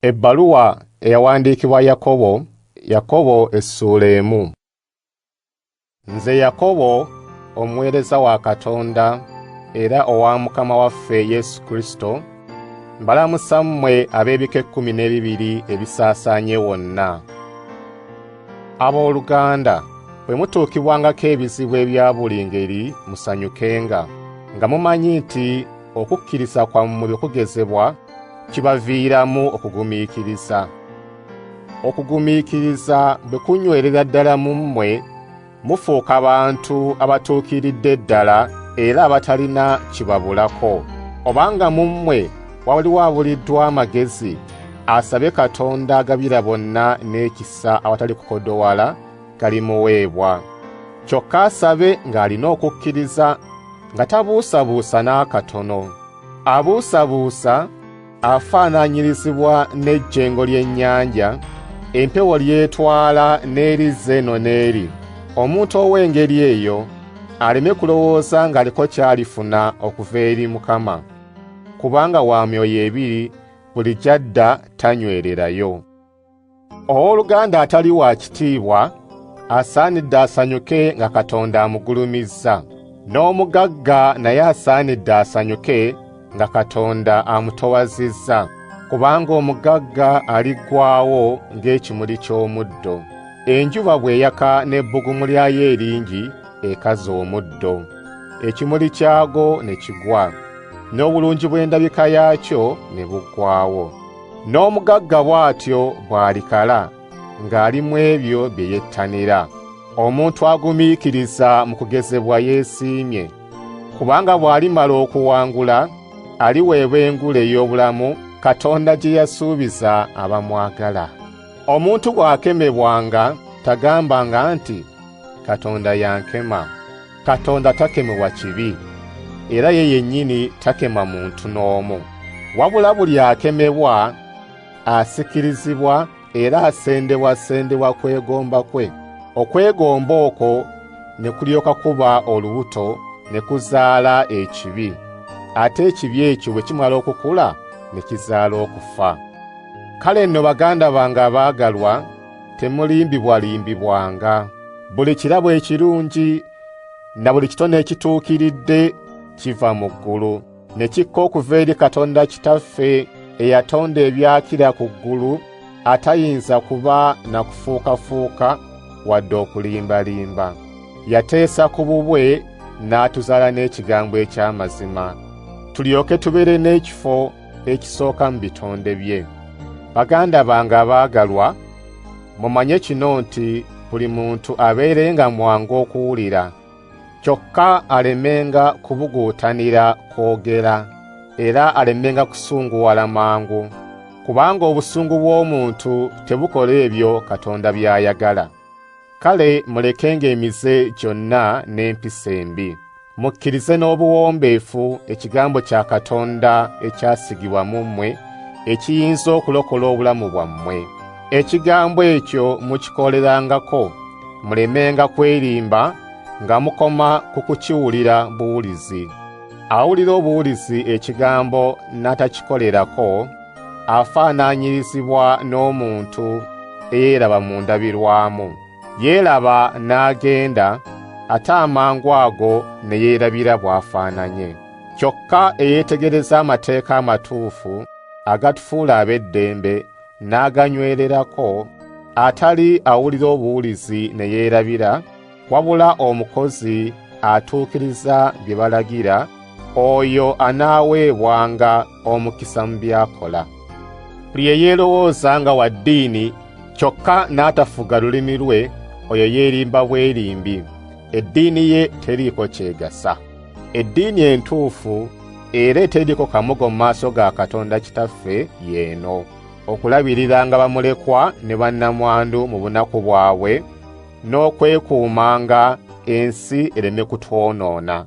Ebbaluwa eyawandiikibwa Yakobo Essuula 1. Nze Yakobo, omuweereza wa Katonda era owa Mukama waffe Yesu Kristo, mbalamusa mmwe ab'ebika 12 ebisaasaanye wonna. Abooluganda, bwe mutuukibwangako ebizibu ebya buli ngeri, musanyukenga, nga mumanyi nti okukkiriza kwammwe bwe kugezebwa kibaviiramu okugumiikiriza. Okugumiikiriza bwe kunywerera ddala mu mmwe, mufuuka abantu abatuukiridde ddala era abatalina kibabulako. Obanga mu mmwe waliwo abuliddwa amagezi, asabe Katonda agabira bonna n'ekisa awatali kukodowala, galimuweebwa. Kyokka asabe ng'alina okukkiriza, nga tabuusabuusa n'akatono. Abuusabuusa afaanaanyirizibwa n'ejjengo ly'ennyanja, empewo lyetwala n'erizza eno n'eri. Omuntu ow'engeri eyo aleme kulowooza ng'aliko ky'alifuna okuva eri Mukama, kubanga wa myoyo ebiri, buli gy'adda tanywererayo. Owooluganda atali wa kitiibwa asaanidde asanyuke nga Katonda amugulumizza, n'omugagga naye asaanidde asanyuke nga Katonda amutowazizza, kubanga omugagga aliggwaawo ng'ekimuli ky'omuddo. Enjuba bw'eyaka n'ebbugumu lyayo eringi ekaza omuddo, ekimuli kyagwo ne kigwa, n'obulungi bw'endabika yaakyo ne buggwaawo. N'omugagga bw'atyo bw'alikala ng'ali mu ebyo bye yettanira. Omuntu agumiikiriza mu kugezebwa yeesiimye, kubanga bw'alimala okuwangula, aliweebwa engule ey'obulamu Katonda gye yasuubiza abamwagala. Omuntu bw'akemebwanga tagambanga nti Katonda yankema. Katonda takemebwa kibi, era ye yennyini takema muntu n'omu. Wabula buli akemebwa asikirizibwa era asendebwasendebwa kwegomba kwe. Okwegomba okwo ne kulyoka kuba olubuto ne kuzaala ekibi, ate ekibi ekyo bwe kimala okukula ne kizaala okufa. Kale nno baganda bange abaagalwa, temulimbibwalimbibwanga. Buli kirabo ekirungi na buli kitone ekituukiridde kiva mu ggulu, ne kikka okuva eri Katonda Kitaffe eyatonda ebyakira ku ggulu, atayinza kuba na kufuukafuuka wadde okulimbalimba. Yateesa ku bubwe n'atuzaala n'ekigambo eky'amazima, tulyoke tubeere n'ekifo ekisooka mu bitonde bye. Baganda bange abaagalwa, mumanye kino nti buli muntu abeerenga mwangu okuwulira, kyokka alemenga kubuguutanira kwogera, era alemenga kusunguwala mangu, kubanga obusungu bw'omuntu tebukola ebyo Katonda by'ayagala. Kale mulekenga emize gyonna n'empisa embi, mukkirize n'obuwombeefu ekigambo kya Katonda ekyasigibwa mu mmwe, ekiyinza okulokola obulamu bwammwe. Ekigambo ekyo mukikolerangako, mulemenga kwerimba nga mukoma ku kukiwulira buwulizi. Awulira obuwulizi ekigambo n'atakikolerako, afaanaanyirizibwa n'omuntu eyeeraba mu ndabirwamu. Yeeraba n'agenda, ate amangu ago ne yeerabira bw'afaananye. Kyokka eyeetegereza amateeka amatuufu agatufuula ab'eddembe n'aganywererako, atali awulira obuwulizi ne yeerabira, wabula omukozi atuukiriza bye balagira, oyo anaaweebwanga omukisa mu by'akola. Buli eyeerowooza nga wa ddiini kyokka n'atafuga lulimi lwe, oyo yeerimba bwerimbi, eddiini ye teriiko kyegasa. Eddiini entuufu era eteriiko kamogo mu maaso ga Katonda Kitaffe yeeno: okulabiriranga bamulekwa ne bannamwandu mu bunaku bwabwe, n'okwekuumanga ensi ereme kutwonoona.